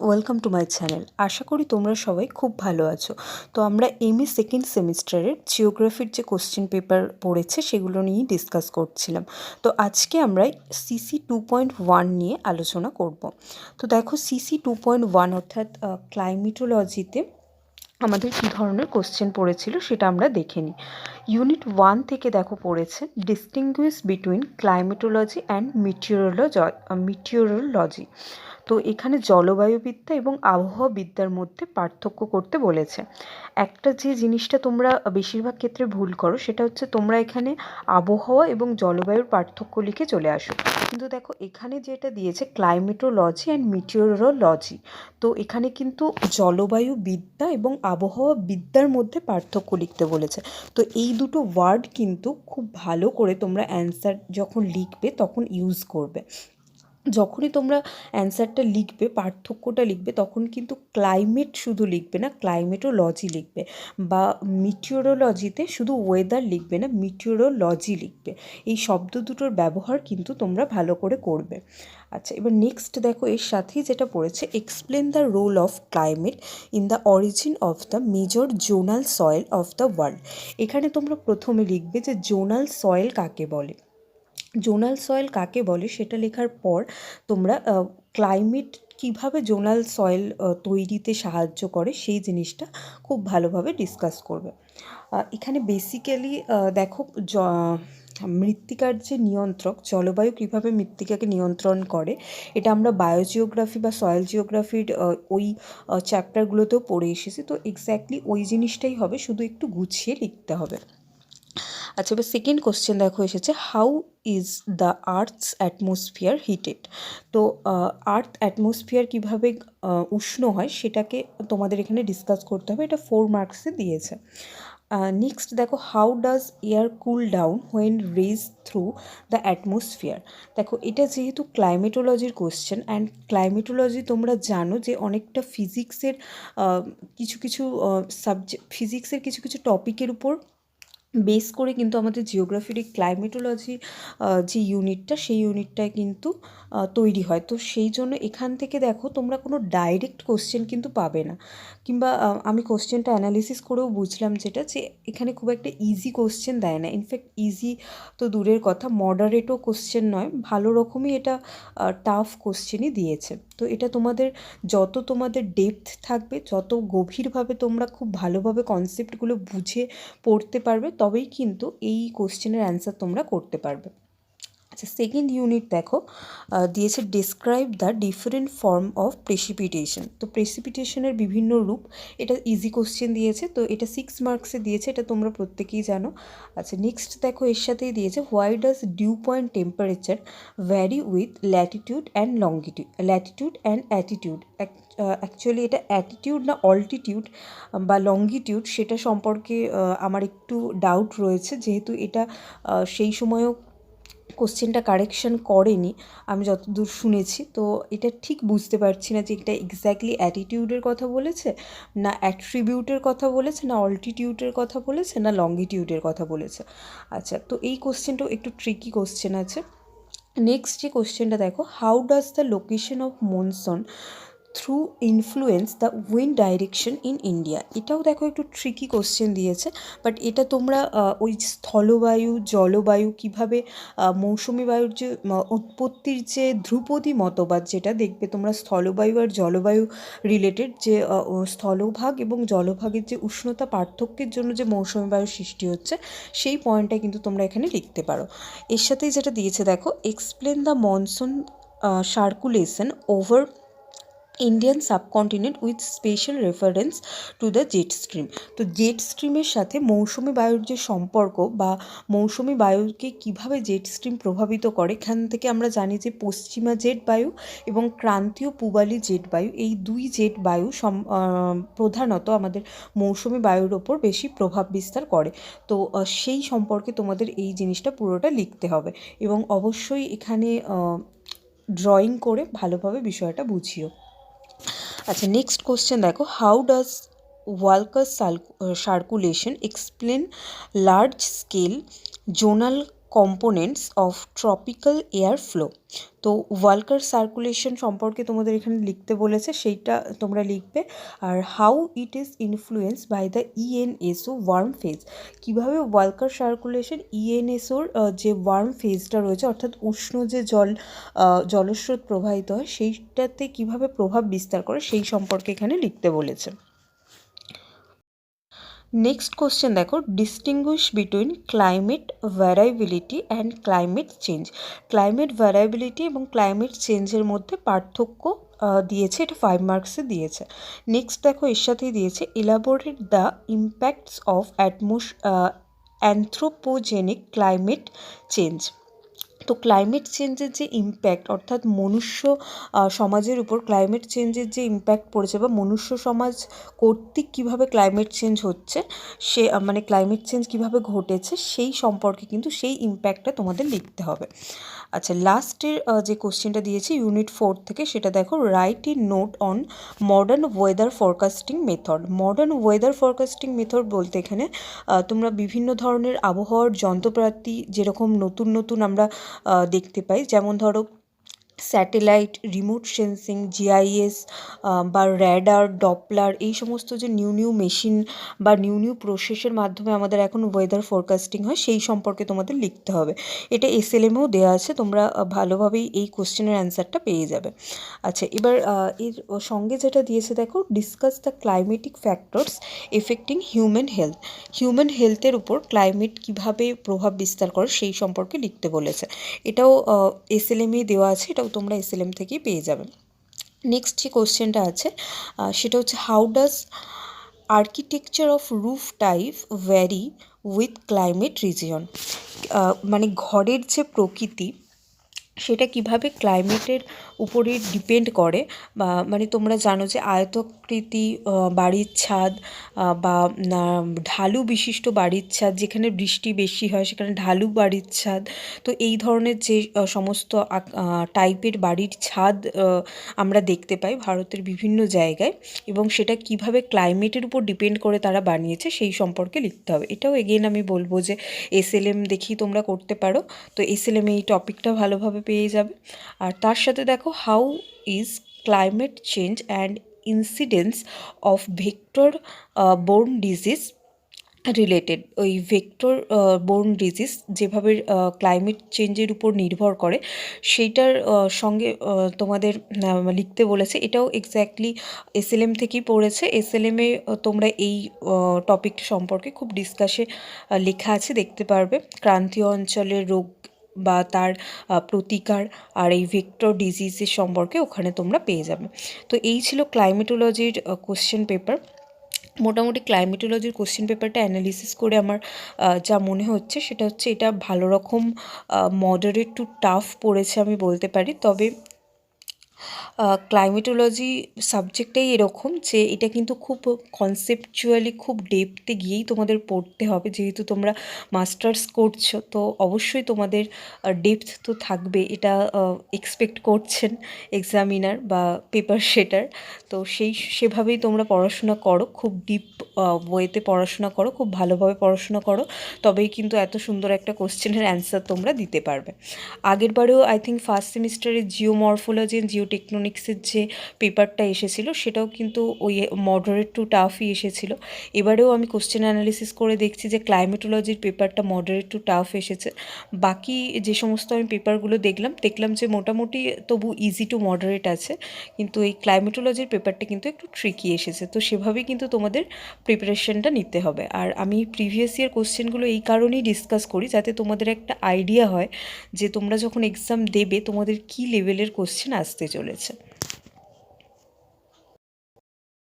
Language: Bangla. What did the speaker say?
Welcome to my channel. আশা করি তোমরা সবাই খুব ভালো আছো। তো আমরা এমএ সেকেন্ড সেমিস্টারের জিওগ্রাফির যে কোশ্চেন পেপার পড়েছে সেগুলো নিয়েই ডিসকাস করছিলাম। তো আজকে আমরা সিসি 2.1 নিয়ে আলোচনা করব। তো দেখো সিসি 2.1 অর্থাৎ ক্লাইমেটোলজিতে আমাদের কী ধরনের কোশ্চেন পড়েছিল সেটা আমরা দেখে নিই। ইউনিট 1 থেকে দেখো পড়েছে ডিস্টিংগুইশ বিটুইন ক্লাইমেটোলজি অ্যান্ড মিটিওরোলজি। তো এখানে জলবায়ুবিদ্যা এবং আবহাওয়াবিদ্যার মধ্যে পার্থক্য করতে বলেছে। একটা যে জিনিসটা তোমরা বেশিরভাগ ক্ষেত্রে ভুল করো সেটা হচ্ছে তোমরা এখানে আবহাওয়া এবং জলবায়ুর পার্থক্য লিখে চলে আসো, কিন্তু দেখো এখানে যেটা দিয়েছে ক্লাইমেটোলজি অ্যান্ড মিটিওরোলজি, তো এখানে কিন্তু জলবায়ুবিদ্যা এবং আবহাওয়াবিদ্যার মধ্যে পার্থক্য লিখতে বলেছে। তো এই দুটো ওয়ার্ড কিন্তু খুব ভালো করে তোমরা অ্যান্সার যখন লিখবে তখন ইউজ করবে। যখনই তোমরা অ্যান্সারটা লিখবে, পার্থক্যটা লিখবে, তখন কিন্তু ক্লাইমেট শুধু লিখবে না, ক্লাইমেটোলজি লিখবে, বা মিটিওরোলজিতে শুধু ওয়েদার লিখবে না, মিটিওরোলজি লিখবে। এই শব্দ দুটোর ব্যবহার কিন্তু তোমরা ভালো করে করবে। আচ্ছা, এবার নেক্সট দেখো এর সাথেই যেটা পড়েছে explain the role of climate in the origin of the major zonal soil of the world. এখানে তোমরা প্রথমে লিখবে যে জোনাল সয়েল কাকে বলে। জোনাল সয়েল কাকে বলে সেটা লেখার পর তোমরা ক্লাইমেট কীভাবে জোনাল সয়েল তৈরিতে সাহায্য করে সেই জিনিসটা খুব ভালোভাবে ডিসকাস করবে। এখানে বেসিক্যালি দেখো মৃত্তিকার যে নিয়ন্ত্রক, জলবায়ু কীভাবে মৃত্তিকাকে নিয়ন্ত্রণ করে, এটা আমরা বায়োজিওগ্রাফি বা সয়েল জিওগ্রাফির ওই চ্যাপ্টারগুলোতেও পড়ে এসেছি। তো এক্স্যাক্টলি ওই জিনিসটাই হবে, শুধু একটু গুছিয়ে লিখতে হবে। আচ্ছা, এবার সেকেন্ড কোশ্চেন দেখো এসেছে how is the earth's atmosphere heated. তো আর্থ অ্যাটমসফিয়ার কীভাবে উষ্ণ হয় সেটাকে তোমাদের এখানে ডিসকাস করতে হবে, এটা 4 মার্কসে দিয়েছে। নেক্সট দেখো how does air cool down when raise through the atmosphere. দেখো এটা যেহেতু ক্লাইমেটোলজির কোশ্চেন, অ্যান্ড ক্লাইমেটোলজি তোমরা জানো যে অনেকটা ফিজিক্সের কিছু কিছু ফিজিক্সের কিছু কিছু টপিকের উপর বেস করে কিন্তু আমাদের জিওগ্রাফির এই ক্লাইমেটোলজি যে ইউনিটটা, সেই ইউনিটটায় কিন্তু তৈরি হয়। তো সেই জন্য এখান থেকে দেখো তোমরা কোনো ডাইরেক্ট কোশ্চেন কিন্তু পাবে না, কিংবা আমি কোশ্চেনটা অ্যানালিসিস করেও বুঝলাম যেটা, যে এখানে খুব একটা ইজি কোশ্চেন দেয় না। ইনফ্যাক্ট ইজি তো দূরের কথা, মডারেটও কোশ্চেন নয়, ভালো রকমই এটা টাফ কোশ্চেনই দিয়েছে। তো এটা যত তোমাদের ডেপথ থাকবে, যত গভীরভাবে তোমরা খুব ভালোভাবে কনসেপ্টগুলো বুঝে পড়তে পারবে, তবেই কিন্তু এই কোশ্চেনের অ্যান্সার তোমরা করতে পারবে। আচ্ছা, সেকেন্ড ইউনিট দেখো দিয়েছে describe the different form of precipitation. তো প্রেসিপিটেশনের বিভিন্ন রূপ, এটা ইজি কোশ্চেন দিয়েছে, তো এটা 6 মার্কসে দিয়েছে, এটা তোমরা প্রত্যেকেই জানো। আচ্ছা, নেক্সট দেখো এর সাথেই দিয়েছে why does dew point temperature vary with latitude and attitude. Actually এটা অ্যাটিটিউড না অল্টিটিউড বা লঙ্গিটিউড সেটা সম্পর্কে আমার একটু ডাউট রয়েছে, যেহেতু এটা সেই সময়ও কোশ্চেনটা কারেকশন করেনি আমি যতদূর শুনেছি। তো এটা ঠিক বুঝতে পারছি না যে এটা এক্স্যাক্টলি অ্যাটিটিউডের কথা বলেছে, না অ্যাট্রিবিউটের কথা বলেছে, না অল্টিটিউডের কথা বলেছে, না লঙ্গিটিউডের কথা বলেছে। আচ্ছা, তো এই কোশ্চেনটাও একটু ট্রিকি কোশ্চেন আছে। নেক্সট যে কোশ্চেনটা দেখো how does the location of monsoon through influence the wind direction in India. এটাও দেখো একটু ট্রিকি কোশ্চেন দিয়েছে, বাট এটা তোমরা ওই স্থলবায়ু জলবায়ু কীভাবে মৌসুমি বায়ুর যে উৎপত্তির যে ধ্রুপদী মতবাদ, যেটা দেখবে তোমরা স্থলবায়ু আর জলবায়ু রিলেটেড, যে স্থলভাগ এবং জলভাগের যে উষ্ণতা পার্থক্যের জন্য যে মৌসুমি বায়ুর সৃষ্টি হচ্ছে, সেই পয়েন্টটা কিন্তু তোমরা এখানে লিখতে পারো। এর সাথেই যেটা দিয়েছে দেখো explain the monsoon circulation over Indian subcontinent with special reference to the jet stream. তো জেট স্ট্রিমের সাথে মৌসুমি বায়ুর যে সম্পর্ক, বা মৌসুমি বায়ুকে কীভাবে জেট স্ট্রিম প্রভাবিত করে, এখান থেকে আমরা জানি যে পশ্চিমা জেট বায়ু এবং ক্রান্তীয় পূবালি জেট বায়ু, এই দুই জেট বায়ু প্রধানত আমাদের মৌসুমি বায়ুর ওপর বেশি প্রভাব বিস্তার করে। তো সেই সম্পর্কে তোমাদের এই জিনিসটা পুরোটা লিখতে হবে, এবং অবশ্যই এখানে ড্রয়িং করে ভালোভাবে বিষয়টা বুঝিও। আচ্ছা, নেক্সট কোশ্চেন দেখো how does walker circulation explain large scale zonal components of tropical air flow. তো ওয়াল্কার সার্কুলেশন সম্পর্কে তোমাদের এখানে লিখতে বলেছে, সেইটা তোমরা লিখবে। আর how it is influence by the ENSO warm phase, কীভাবে ওয়াল্কার সার্কুলেশন ইএনএসওর যে ওয়ার্ম ফেজটা রয়েছে, অর্থাৎ উষ্ণ যে জলস্রোত প্রবাহিত হয় সেইটাতে কীভাবে প্রভাব বিস্তার করে সেই সম্পর্কে এখানে লিখতে বলেছে। নেক্সট কোশ্চেন দেখো, distinguish between climate variability and climate change. Climate variability এবং ক্লাইমেট চেঞ্জের মধ্যে পার্থক্য দিয়েছে, এটা 5 মার্কসে দিয়েছে। নেক্সট দেখো এর সাথেই দিয়েছে elaborate the impacts of anthropogenic climate change. তো ক্লাইমেট চেঞ্জের যে ইম্প্যাক্ট, অর্থাৎ মনুষ্য সমাজের উপর ক্লাইমেট চেঞ্জের যে ইম্প্যাক্ট পড়েছে বা মনুষ্য সমাজ কর্তৃক কীভাবে ক্লাইমেট চেঞ্জ হচ্ছে, সে মানে ক্লাইমেট চেঞ্জ কীভাবে ঘটেছে সেই সম্পর্কে কিন্তু সেই ইম্প্যাক্টটা তোমাদের লিখতে হবে। আচ্ছা, লাস্টের যে কোশ্চেনটা দিয়েছি ইউনিট 4 থেকে, সেটা দেখো, write a note on modern weather forecasting method. Modern weather forecasting method বলতে এখানে তোমরা বিভিন্ন ধরনের আবহাওয়ার যন্ত্রপাতি যেরকম নতুন নতুন আমরা দেখতে পাই, যেমন ধরো স্যাটেলাইট, রিমোট সেন্সিং, জিআইএস বা র্যাডার, ডপলার, এই সমস্ত যে নিউ মেশিন বা নিউ প্রসেসের মাধ্যমে আমাদের এখন ওয়েদার ফোরকাস্টিং হয় সেই সম্পর্কে তোমাদের লিখতে হবে। এটা এসএলএমেও দেওয়া আছে, তোমরা ভালোভাবেই এই কোশ্চেনের অ্যান্সারটা পেয়ে যাবে। আচ্ছা, এবার এর সঙ্গে যেটা দিয়েছে দেখো, discuss the climatic factors affecting human health. Human হেলথের উপর ক্লাইমেট কীভাবে প্রভাব বিস্তার করে সেই সম্পর্কে লিখতে বলেছে। এটাও এসএলএমেই দেওয়া আছে, এটাও তোমরা এসএলএম থেকেই পেয়ে যাবে। নেক্সট যে কোশ্চেনটা আছে সেটা হচ্ছে, how does architecture of roof type vary with climate region. মানে ঘরের যে প্রকৃতি সেটা কিভাবে ক্লাইমেটের উপরে ডিপেন্ড করে, বা মানে তোমরা জানো যে আয়তাকৃতি বাড়ির ছাদ বা ঢালু বিশিষ্ট বাড়ির ছাদ, যেখানে বৃষ্টি বেশি হয় সেখানে ঢালু বাড়ির ছাদ। তো এই ধরনের যে সমস্ত টাইপের বাড়ির ছাদ আমরা দেখতে পাই ভারতের বিভিন্ন জায়গায়, এবং সেটা কিভাবে ক্লাইমেটের উপর ডিপেন্ড করে তারা বানিয়েছে সেই সম্পর্কে লিখতে হবে। এটাও এগেন আমি বলবো যে এসএলএম দেখেই তোমরা করতে পারো, তো এসএলএম এই টপিকটা ভালোভাবে পেয়ে যাবে। আর তার সাথে দেখো, how is climate change and incidence of vector borne disease related. ওই ভেক্টর বোর্ন ডিজিজ যেভাবে ক্লাইমেট চেঞ্জের উপর নির্ভর করে সেইটার সঙ্গে তোমাদের লিখতে বলেছে। এটাও এক্স্যাক্টলি এসএলএম থেকেই পড়েছে। এসএলএমে তোমরা এই টপিকটা সম্পর্কে খুব ডিসকাসে লেখা আছে, দেখতে পারবে। ক্রান্তীয় অঞ্চলের রোগ বা তার প্রতিকার আর এই ভেক্টর ডিজিজের সম্পর্কে ওখানে তোমরা পেয়ে যাবে। তো এই ছিল ক্লাইমেটোলজির কোশ্চেন পেপার। মোটামুটি ক্লাইমেটোলজির কোশ্চেন পেপারটা অ্যানালিসিস করে আমার যা মনে হচ্ছে সেটা হচ্ছে, এটা ভালো রকম মডারেট টু টাফ পড়েছে আমি বলতে পারি। তবে ক্লাইমেটোলজি সাবজেক্টটাই এরকম যে এটা কিন্তু খুব কনসেপচুয়ালি খুব ডেপথে গিয়েই তোমাদের পড়তে হবে, যেহেতু তোমরা মাস্টার্স করছো তো অবশ্যই তোমাদের ডেপথ তো থাকবে, এটা এক্সপেক্ট করছেন এক্সামিনার বা পেপার সেটার। তো সেভাবেই তোমরা পড়াশোনা করো, খুব ডিপ ওয়েতে পড়াশোনা করো, খুব ভালোভাবে পড়াশোনা করো, তবেই কিন্তু এত সুন্দর একটা কোশ্চেনের অ্যান্সার তোমরা দিতে পারবে। আগের বারেও আই থিঙ্ক ফার্স্ট সেমিস্টারে জিওমরফোলজি অ্যান্ড জিওটেকনোনিক্সের যে পেপারটা এসেছিলো সেটাও কিন্তু ওই মডারেট টু টাফই এসেছিলো। এবারেও আমি কোশ্চেন অ্যানালিসিস করে দেখছি যে ক্লাইমেটোলজির পেপারটা মডারেট টু টাফ এসেছে। বাকি যে সমস্ত আমি পেপারগুলো দেখলাম যে মোটামুটি তবু ইজি টু মডারেট আছে, কিন্তু এই ক্লাইমেটোলজির পেপারটা কিন্তু একটু ট্রিকি এসেছে। তো সেভাবেই কিন্তু তোমাদের প্রিপারেশনটা নিতে হবে। আর আমি প্রিভিয়াস ইয়ার কোশ্চেনগুলো এই কারণেই ডিসকাস করি যাতে তোমাদের একটা আইডিয়া হয় যে তোমরা যখন এক্সাম দেবে তোমাদের কী লেভেলের কোশ্চেন আসতে চলেছে।